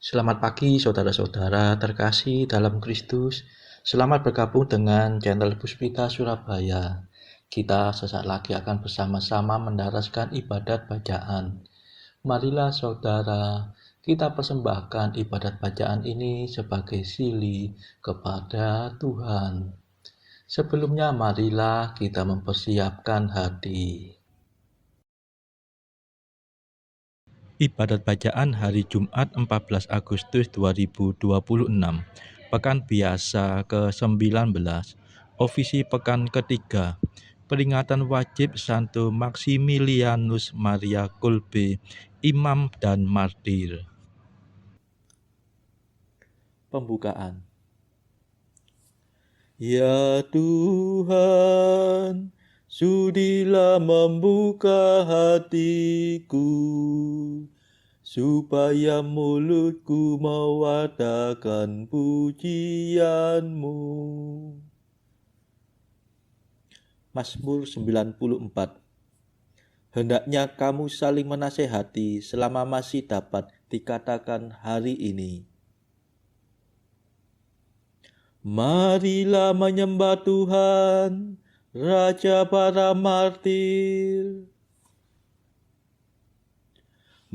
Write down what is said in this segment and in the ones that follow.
Selamat pagi saudara-saudara terkasih dalam Kristus. Selamat bergabung dengan channel Puspita Surabaya. Kita sesaat lagi akan bersama-sama mendaraskan ibadat bacaan. Marilah saudara, kita persembahkan ibadat bacaan ini sebagai sili kepada Tuhan. Sebelumnya marilah kita mempersiapkan hati. Ibadat bacaan hari Jumat 14 Agustus 2026, Pekan Biasa ke-19, Ofisi Pekan ketiga, Peringatan Wajib Santo Maximilianus Maria Kolbe, Imam dan Martir. Pembukaan. Ya Tuhan, sudilah membuka hatiku, supaya mulutku mewartakan pujian-Mu. Mazmur 94. Hendaknya kamu saling menasehati selama masih dapat dikatakan hari ini. Marilah menyembah Tuhan, Raja para martir.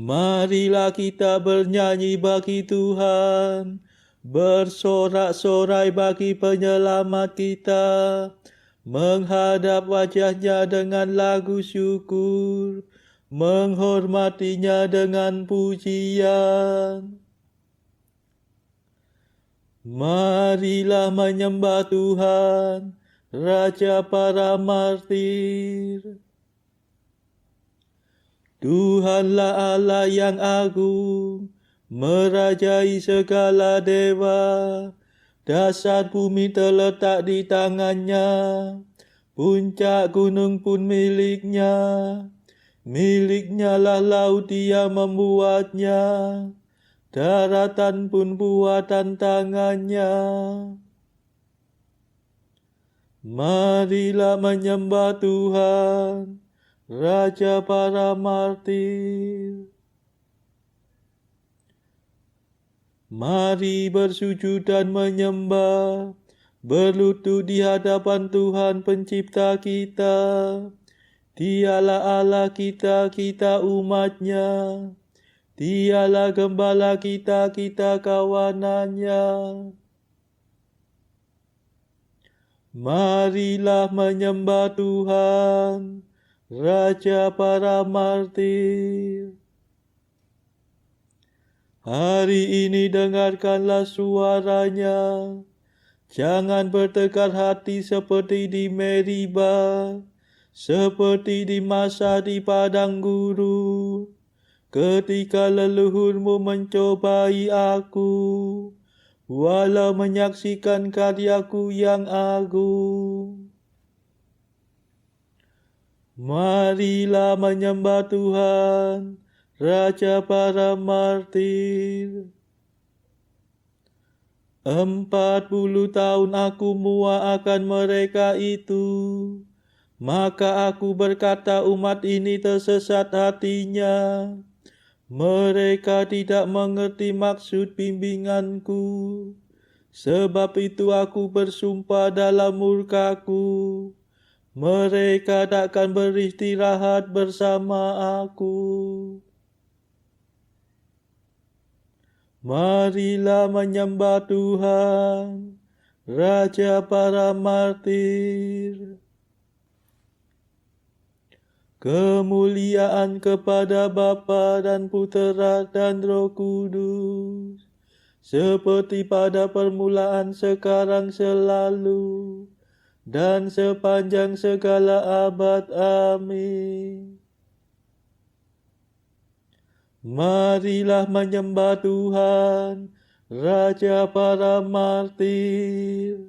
Marilah kita bernyanyi bagi Tuhan, bersorak-sorai bagi penyelamat kita, menghadap wajahnya dengan lagu syukur, menghormatinya dengan pujian. Marilah menyembah Tuhan, Raja para martir. Tuhanlah Allah yang agung, merajai segala dewa. Dasar bumi terletak di tangannya, puncak gunung pun miliknya. Miliknya lah laut, dia membuatnya, daratan pun buatan tangannya. Marilah menyembah Tuhan, Raja para martir. Mari bersujud dan menyembah, berlutut di hadapan Tuhan pencipta kita. Dialah Allah kita, kita umatnya. Dialah gembala kita, kita kawanannya. Marilah menyembah Tuhan, Raja para martir. Hari ini dengarkanlah suaranya. Jangan bertekar hati seperti di Meriba, seperti di masa di padang gurun, ketika leluhurmu mencobai aku, walau menyaksikan karyaku yang agung. Marilah menyembah Tuhan, Raja para martir. 40 tahun aku muak akan mereka itu. Maka aku berkata, umat ini tersesat hatinya. Mereka tidak mengerti maksud bimbinganku. Sebab itu aku bersumpah dalam murkaku, mereka takkan beristirahat bersama aku. Marilah menyembah Tuhan, Raja para martir. Kemuliaan kepada Bapa dan Putera dan Roh Kudus, seperti pada permulaan, sekarang, selalu, dan sepanjang segala abad. Amin. Marilah menyembah Tuhan, Raja para martir.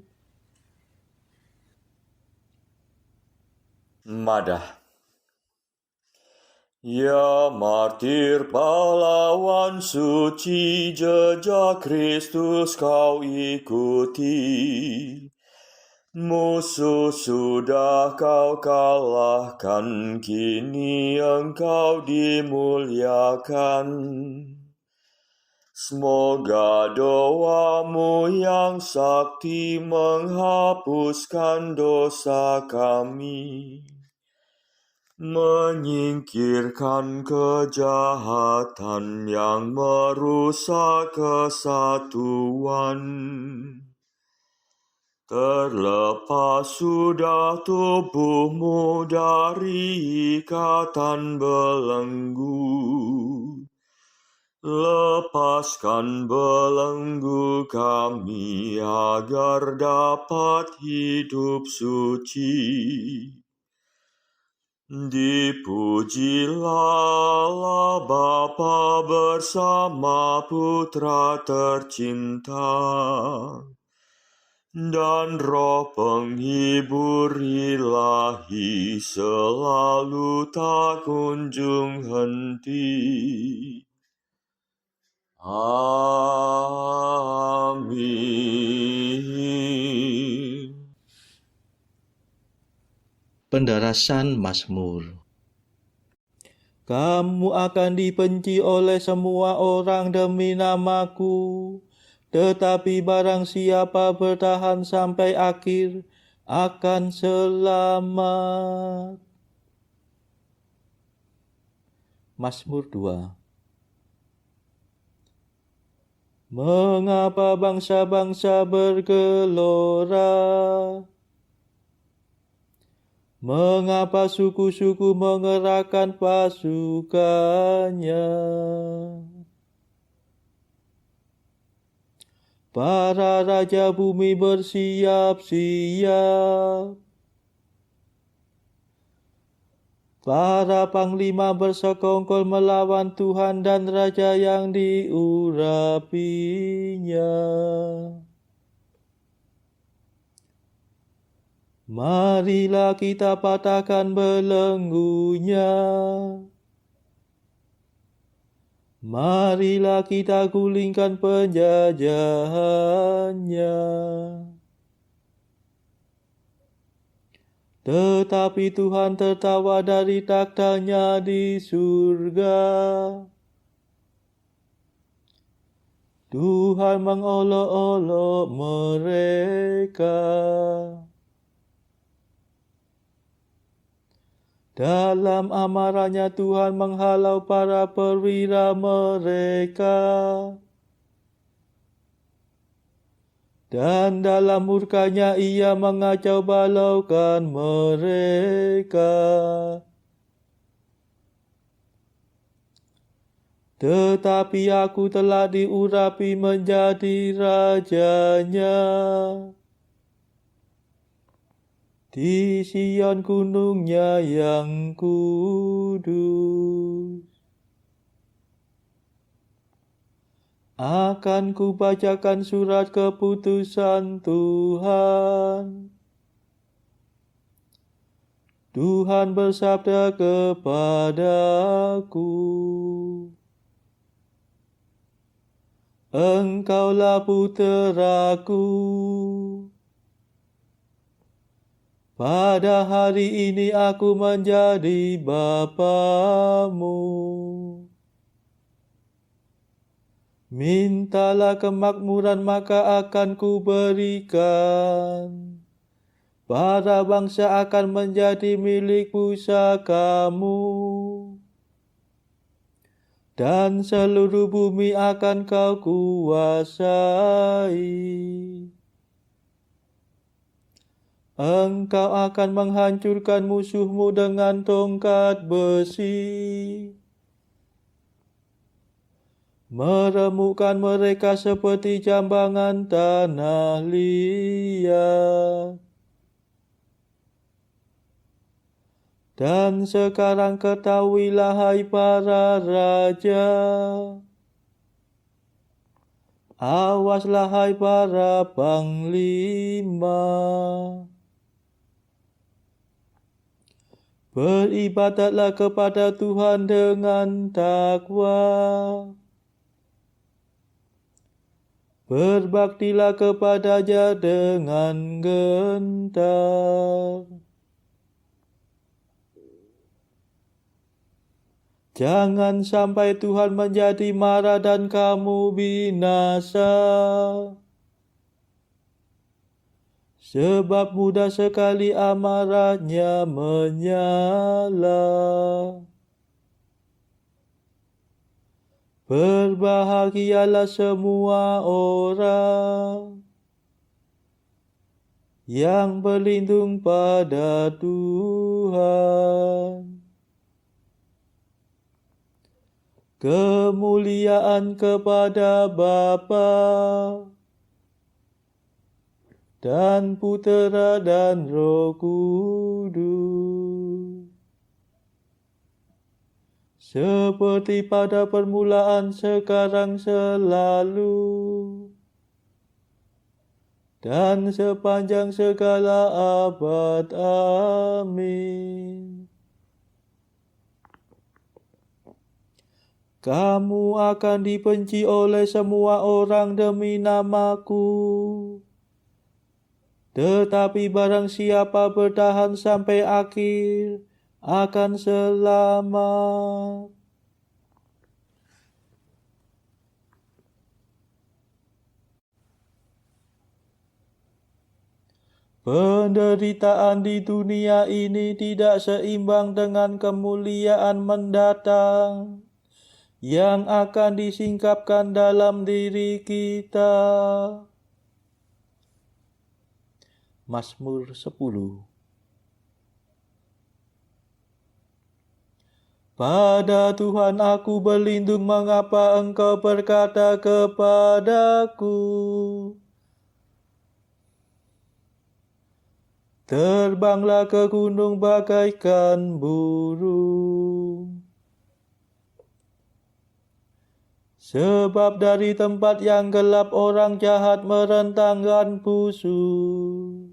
Madah. Ya martir pahlawan suci, jejak Kristus kau ikuti. Musuh sudah kau kalahkan, kini engkau dimuliakan. Semoga doamu yang sakti menghapuskan dosa kami, menyingkirkan kejahatan yang merusak kesatuan. Terlepas sudah tubuhmu dari ikatan belenggu, lepaskan belenggu kami agar dapat hidup suci. Dipujilah Bapa bersama Putra tercinta dan Roh penghibur ilahi selalu tak kunjung henti. Amin. Pendarasan Mazmur. Kamu akan dibenci oleh semua orang demi namaku, tetapi barang siapa bertahan sampai akhir akan selamat. Mazmur 2. Mengapa bangsa-bangsa bergelora? Mengapa suku-suku mengerahkan pasukannya? Para raja bumi bersiap-siap. Para panglima bersekongkol melawan Tuhan dan raja yang diurapinya. Marilah kita patahkan belenggunya. Marilah kita gulingkan penjajahannya. Tetapi Tuhan tertawa dari takhta-Nya di surga. Tuhan mengolok-olok mereka. Dalam amarahnya Tuhan menghalau para perwira mereka. Dan dalam murkanya Ia mengacau balaukan mereka. Tetapi aku telah diurapi menjadi rajanya. Di Sion gunungnya yang kudus. Akan kubacakan surat keputusan Tuhan. Tuhan bersabda kepadaku, Engkaulah puteraku. Pada hari ini aku menjadi Bapamu. Mintalah kemakmuran maka akan kuberikan. Para bangsa akan menjadi milik pusakamu. Dan seluruh bumi akan kau kuasai. Engkau akan menghancurkan musuhmu dengan tongkat besi. Meremukkan mereka seperti jambangan tanah liat. Dan sekarang ketahuilah hai para raja. Awaslah hai para panglima. Beribadatlah kepada Tuhan dengan takwa. Berbaktilah kepada-Nya dengan gentar. Jangan sampai Tuhan menjadi marah dan kamu binasa. Sebab mudah sekali amarahnya menyala. Berbahagialah semua orang yang berlindung pada Tuhan. Kemuliaan kepada Bapa dan Putera dan Roh Kudus, seperti pada permulaan, sekarang, selalu, dan sepanjang segala abad. Amin. Kamu akan dibenci oleh semua orang demi namaku. Tetapi barang siapa bertahan sampai akhir akan selamat. Penderitaan di dunia ini tidak seimbang dengan kemuliaan mendatang yang akan disingkapkan dalam diri kita. Mazmur 10. Pada Tuhan aku berlindung, mengapa Engkau berkata kepadaku, terbanglah ke gunung bagaikan burung. Sebab dari tempat yang gelap orang jahat merentangkan busur,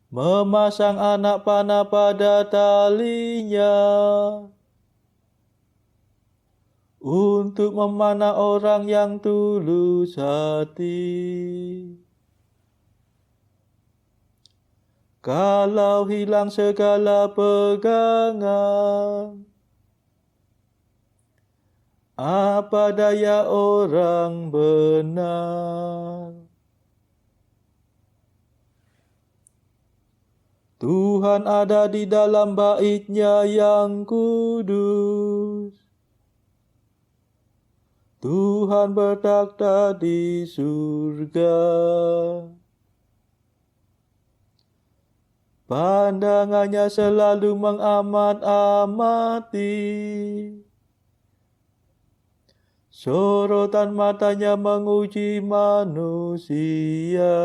memasang anak panah pada talinya, untuk memanah orang yang tulus hati. Kalau hilang segala pegangan, apa daya orang benar? Tuhan ada di dalam bait-Nya yang kudus. Tuhan bertakhta di surga. Pandangannya selalu mengamat-amati. Sorotan matanya menguji manusia.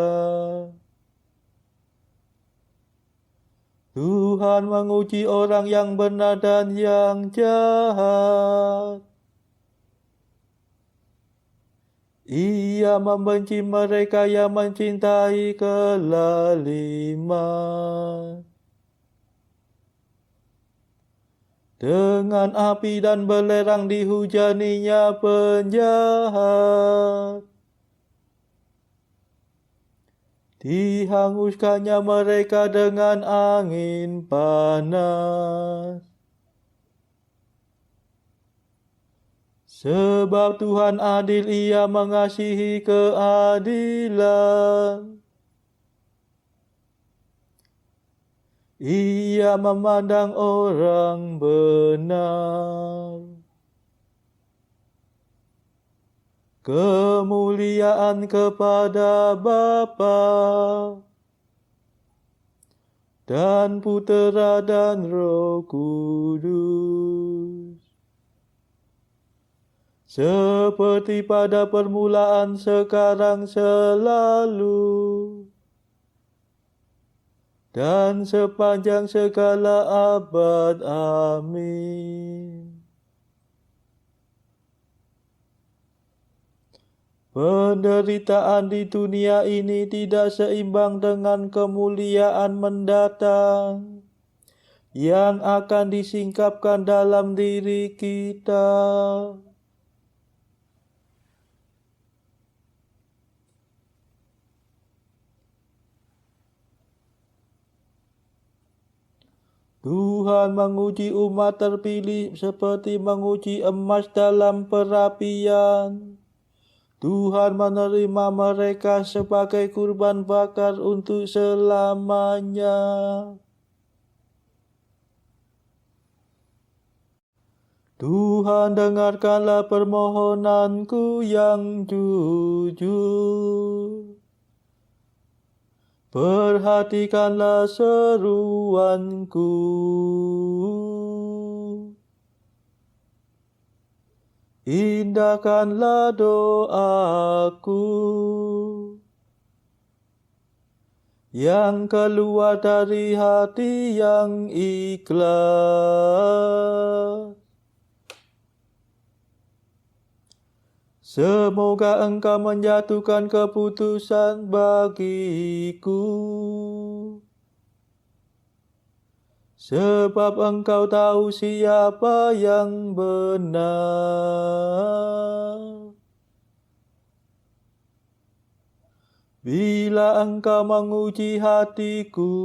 Tuhan menguji orang yang benar dan yang jahat. Ia membenci mereka yang mencintai kelaliman. Dengan api dan belerang dihujaninya penjahat. Dihanguskannya mereka dengan angin panas. Sebab Tuhan adil, Ia mengasihi keadilan. Ia memandang orang benar. Kemuliaan kepada Bapa dan Putera dan Roh Kudus, seperti pada permulaan, sekarang, selalu, dan sepanjang segala abad. Amin. Penderitaan di dunia ini tidak seimbang dengan kemuliaan mendatang yang akan disingkapkan dalam diri kita. Tuhan menguji umat terpilih seperti menguji emas dalam perapian. Tuhan menerima mereka sebagai kurban bakar untuk selamanya. Tuhan, dengarkanlah permohonanku yang jujur. Perhatikanlah seruanku. Indahkanlah doaku yang keluar dari hati yang ikhlas. Semoga Engkau menjatuhkan keputusan bagiku, sebab Engkau tahu siapa yang benar. Bila Engkau menguji hatiku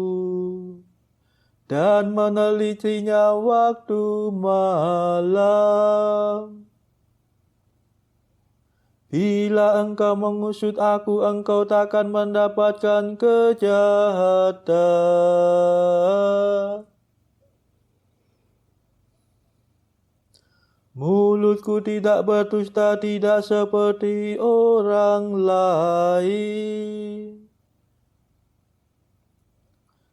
dan menelitinya waktu malam, bila Engkau mengusut aku, Engkau takkan mendapatkan kejahatan. Mulutku tidak berdusta, tidak seperti orang lain.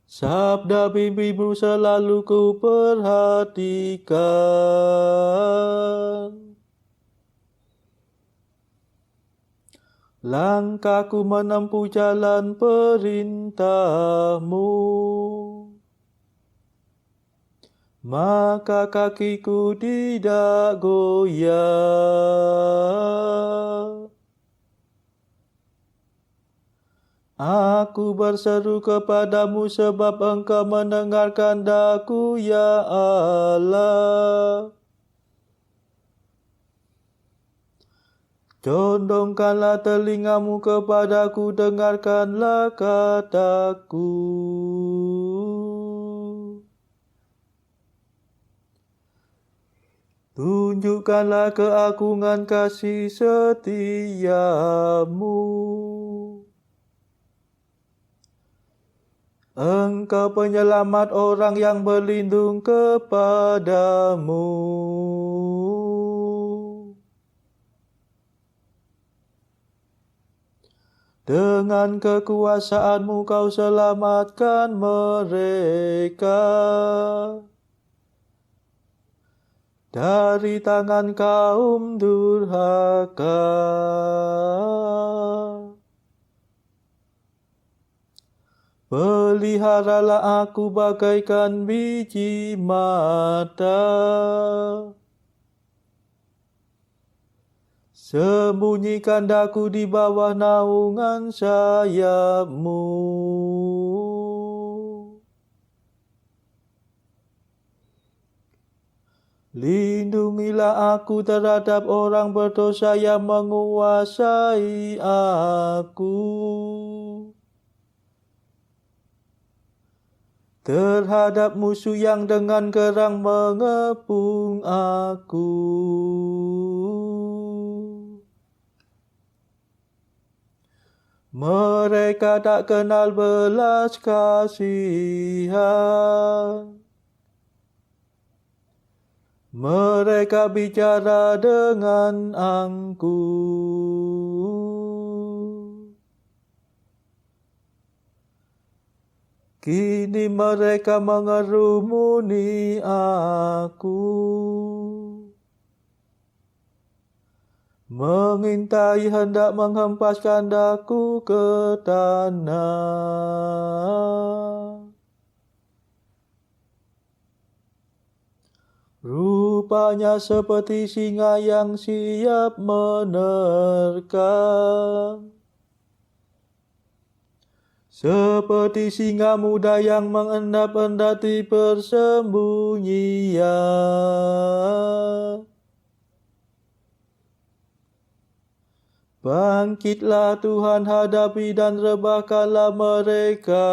Sabda bimbingmu selalu ku perhatikan. Langkahku menempuh jalan perintahmu, maka kakiku tidak goyah. Aku berseru kepadamu sebab Engkau mendengarkan daku, ya Allah. Condongkanlah telingamu kepadaku, dengarkanlah kataku. Tunjukkanlah keagungan kasih setiamu. Engkau penyelamat orang yang berlindung kepadamu. Dengan kekuasaanmu kau selamatkan mereka dari tangan kaum durhaka. Peliharalah aku bagaikan biji mata. Sembunyikan daku di bawah naungan sayapmu. Lindungilah aku terhadap orang berdosa yang menguasai aku, terhadap musuh yang dengan gerang mengepung aku. Mereka tak kenal belas kasihan. Mereka bicara dengan angkuh. Kini mereka mengerumuni aku, mengintai hendak menghempaskan daku ke tanah. Rupanya seperti singa yang siap menerkam, seperti singa muda yang mengendap-endap di persembunyian. Bangkitlah Tuhan, hadapi dan rebahkanlah mereka.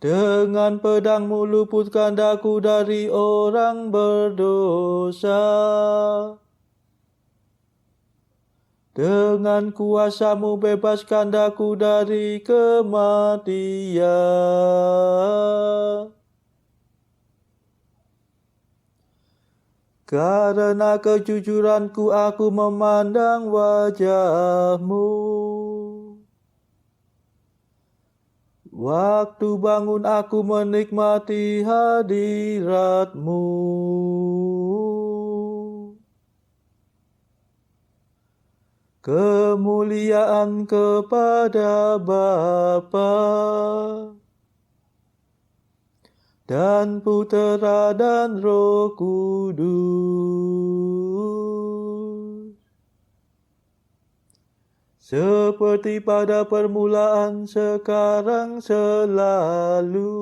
Dengan pedangmu luputkan daku dari orang berdosa. Dengan kuasamu bebaskan daku dari kematian. Karena kejujuranku aku memandang wajahmu. Waktu bangun aku menikmati hadiratmu. Kemuliaan kepada Bapa dan Putera dan Roh Kudus, seperti pada permulaan, sekarang, selalu,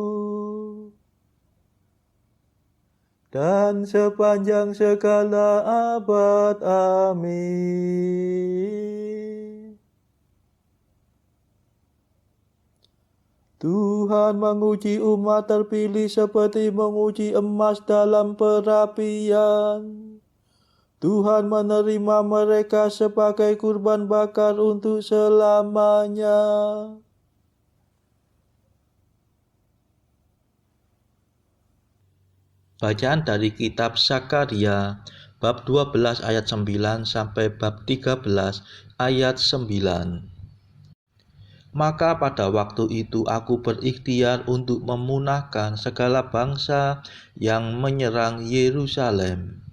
dan sepanjang segala abad. Amin. Tuhan menguji umat terpilih seperti menguji emas dalam perapian. Tuhan menerima mereka sebagai kurban bakar untuk selamanya. Bacaan dari kitab Zakaria bab 12 ayat 9 sampai bab 13 ayat 9. Maka pada waktu itu aku berikhtiar untuk memunahkan segala bangsa yang menyerang Yerusalem.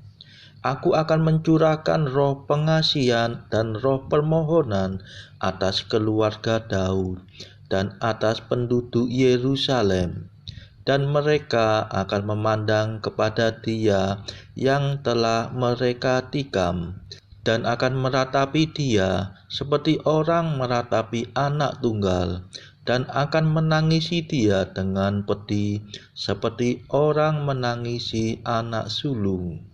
Aku akan mencurahkan roh pengasihan dan roh permohonan atas keluarga Daud dan atas penduduk Yerusalem. Dan mereka akan memandang kepada Dia yang telah mereka tikam, dan akan meratapi Dia seperti orang meratapi anak tunggal, dan akan menangisi Dia dengan pedih seperti orang menangisi anak sulung.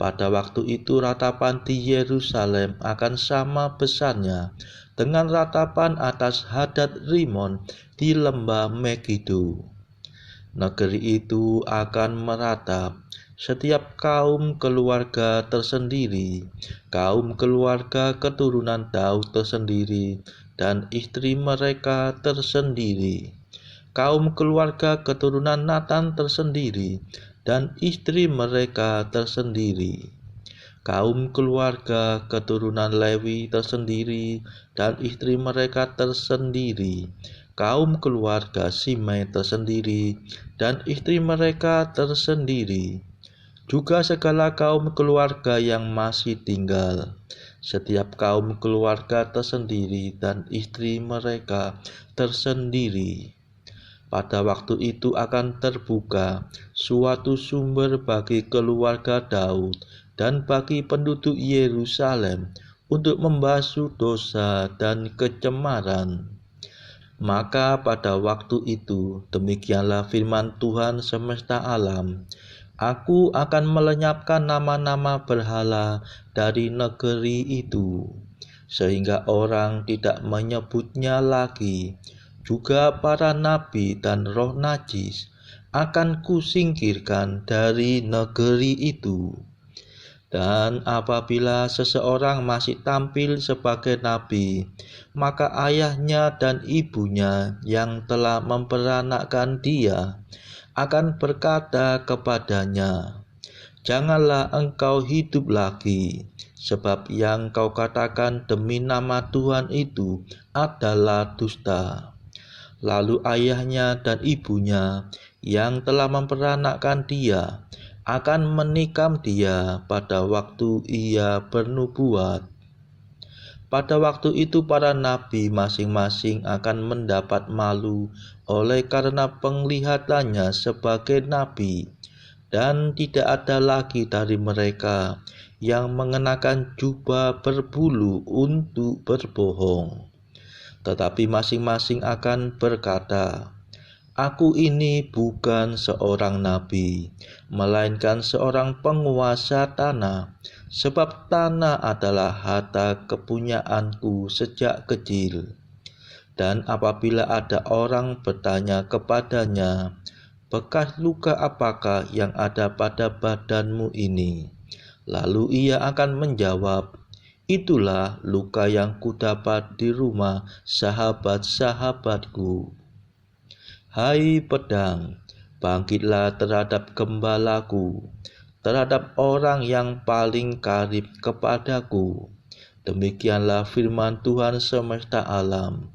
Pada waktu itu ratapan di Yerusalem akan sama besarnya dengan ratapan atas Hadad Rimon di lembah Megido. Negeri itu akan meratap, setiap kaum keluarga tersendiri, kaum keluarga keturunan Daud tersendiri, dan istri mereka tersendiri, kaum keluarga keturunan Natan tersendiri, dan istri mereka tersendiri, kaum keluarga keturunan Lewi tersendiri, dan istri mereka tersendiri, kaum keluarga Simei tersendiri, dan istri mereka tersendiri, juga segala kaum keluarga yang masih tinggal, setiap kaum keluarga tersendiri dan istri mereka tersendiri. Pada waktu itu akan terbuka suatu sumber bagi keluarga Daud dan bagi penduduk Yerusalem untuk membasuh dosa dan kecemaran. Maka pada waktu itu, demikianlah firman Tuhan semesta alam, aku akan melenyapkan nama-nama berhala dari negeri itu, sehingga orang tidak menyebutnya lagi. Juga para nabi dan roh najis akan kusingkirkan dari negeri itu. Dan apabila seseorang masih tampil sebagai nabi, maka ayahnya dan ibunya yang telah memperanakkan dia akan berkata kepadanya, janganlah engkau hidup lagi, sebab yang kau katakan demi nama Tuhan itu adalah dusta. Lalu ayahnya dan ibunya yang telah memperanakkan dia akan menikam dia pada waktu ia bernubuat. Pada waktu itu para nabi masing-masing akan mendapat malu oleh karena penglihatannya sebagai nabi, dan tidak ada lagi dari mereka yang mengenakan jubah berbulu untuk berbohong. Tetapi masing-masing akan berkata, aku ini bukan seorang nabi, melainkan seorang penguasa tanah, sebab tanah adalah harta kepunyaanku sejak kecil. Dan apabila ada orang bertanya kepadanya, bekas luka apakah yang ada pada badanmu ini? Lalu ia akan menjawab, itulah luka yang kudapat di rumah sahabat-sahabatku. Hai pedang, bangkitlah terhadap gembalaku, terhadap orang yang paling karib kepadaku. Demikianlah firman Tuhan semesta alam.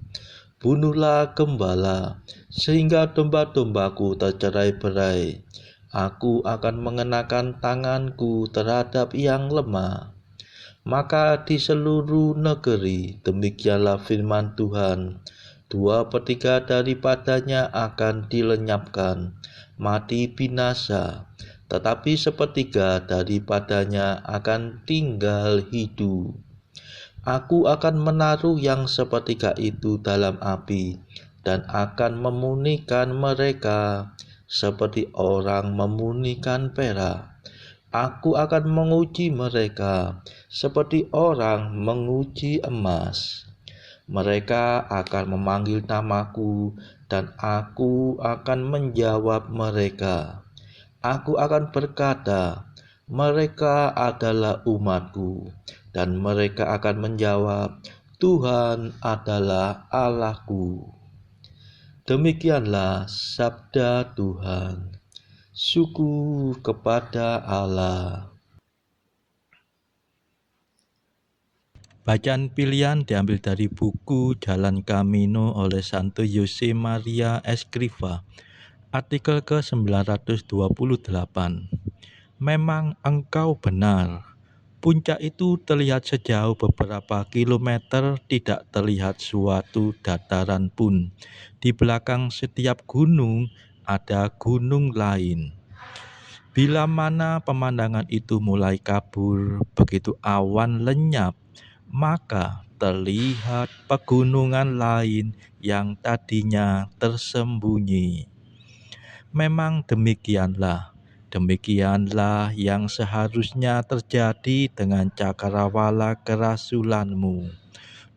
Bunuhlah gembala, sehingga domba-dombaku tercerai-berai. Aku akan mengenakan tanganku terhadap yang lemah. Maka di seluruh negeri, demikianlah firman Tuhan, 2/3 daripadanya akan dilenyapkan, mati binasa, tetapi 1/3 daripadanya akan tinggal hidup. Aku akan menaruh yang 1/3 itu dalam api, dan akan memunikan mereka seperti orang memunikan perak. Aku akan menguji mereka seperti orang menguji emas. Mereka akan memanggil namaku, dan aku akan menjawab mereka. Aku akan berkata, mereka adalah umatku, dan mereka akan menjawab, Tuhan adalah Allahku. Demikianlah sabda Tuhan. Syukur kepada Allah. Bacaan pilihan diambil dari buku Jalan Camino oleh Santo Jose Maria Escrivá, artikel ke-928. Memang engkau benar, puncak itu terlihat sejauh beberapa kilometer, tidak terlihat suatu dataran pun. Di belakang setiap gunung ada gunung lain. Bila mana pemandangan itu mulai kabur, begitu awan lenyap, maka terlihat pegunungan lain yang tadinya tersembunyi. Memang demikianlah yang seharusnya terjadi dengan cakrawala kerasulanmu.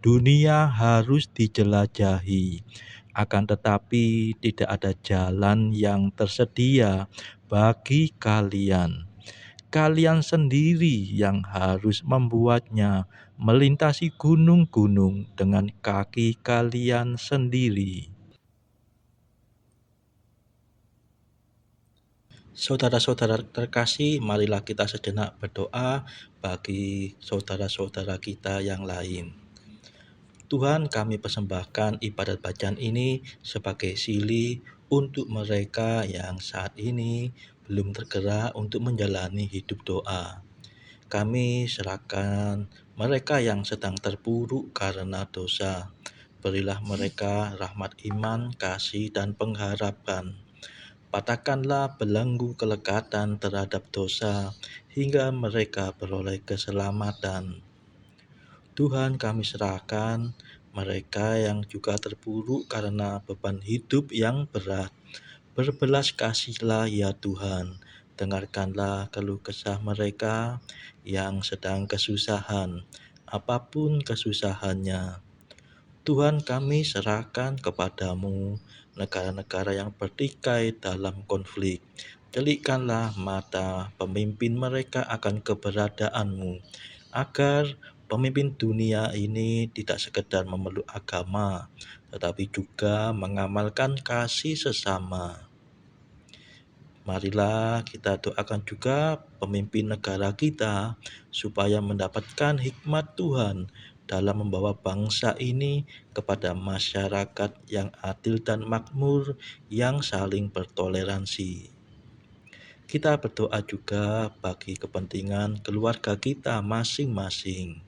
Dunia harus dijelajahi, akan tetapi tidak ada jalan yang tersedia bagi kalian. Kalian sendiri yang harus membuatnya, melintasi gunung-gunung dengan kaki kalian sendiri. Saudara-saudara terkasih, marilah kita sejenak berdoa bagi saudara-saudara kita yang lain. Tuhan, kami persembahkan ibadat bacaan ini sebagai silih untuk mereka yang saat ini belum tergerak untuk menjalani hidup doa. Kami serahkan mereka yang sedang terpuruk karena dosa. Berilah mereka rahmat iman, kasih, dan pengharapan. Patahkanlah belenggu kelekatan terhadap dosa, hingga mereka beroleh keselamatan. Tuhan, kami serahkan mereka yang juga terpuruk karena beban hidup yang berat. Berbelas kasihlah ya Tuhan, dengarkanlah keluh kesah mereka yang sedang kesusahan, apapun kesusahannya. Tuhan, kami serahkan kepadamu negara-negara yang bertikai dalam konflik. Celikkanlah mata pemimpin mereka akan keberadaanmu, agar pemimpin dunia ini tidak sekedar memeluk agama, tetapi juga mengamalkan kasih sesama. Marilah kita doakan juga pemimpin negara kita supaya mendapatkan hikmat Tuhan dalam membawa bangsa ini kepada masyarakat yang adil dan makmur, yang saling bertoleransi. Kita berdoa juga bagi kepentingan keluarga kita masing-masing.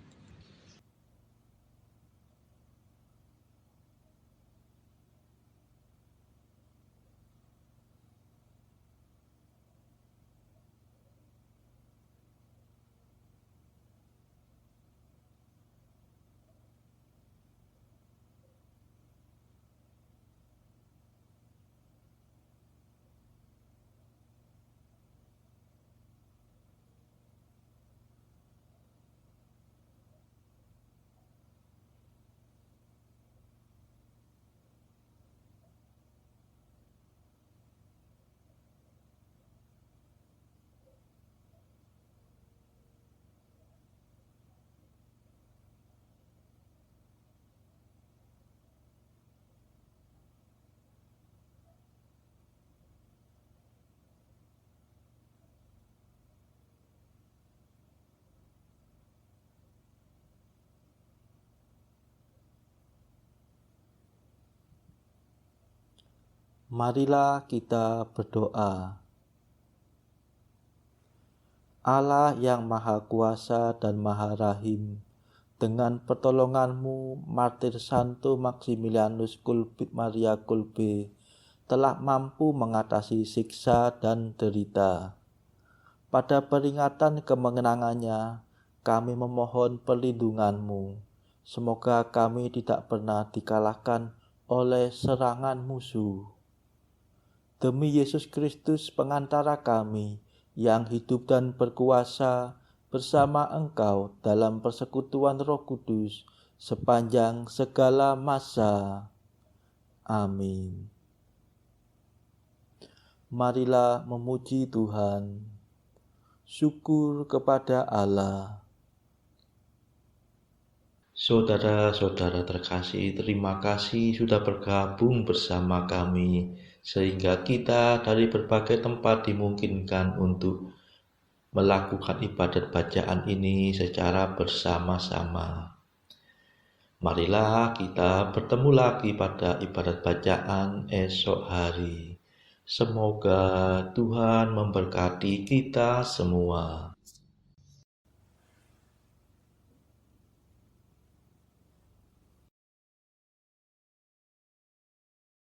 Marilah kita berdoa. Allah yang Maha Kuasa dan Maha Rahim, dengan pertolongan-Mu, martir Santo Maximilianus Kolbe Maria Kolbe telah mampu mengatasi siksa dan derita. Pada peringatan kemenangannya, kami memohon perlindungan-Mu. Semoga kami tidak pernah dikalahkan oleh serangan musuh. Demi Yesus Kristus pengantara kami, yang hidup dan berkuasa bersama Engkau dalam persekutuan Roh Kudus sepanjang segala masa. Amin. Marilah memuji Tuhan. Syukur kepada Allah. Saudara-saudara terkasih, terima kasih sudah bergabung bersama kami, sehingga kita dari berbagai tempat dimungkinkan untuk melakukan ibadat bacaan ini secara bersama-sama. Marilah kita bertemu lagi pada ibadat bacaan esok hari. Semoga Tuhan memberkati kita semua.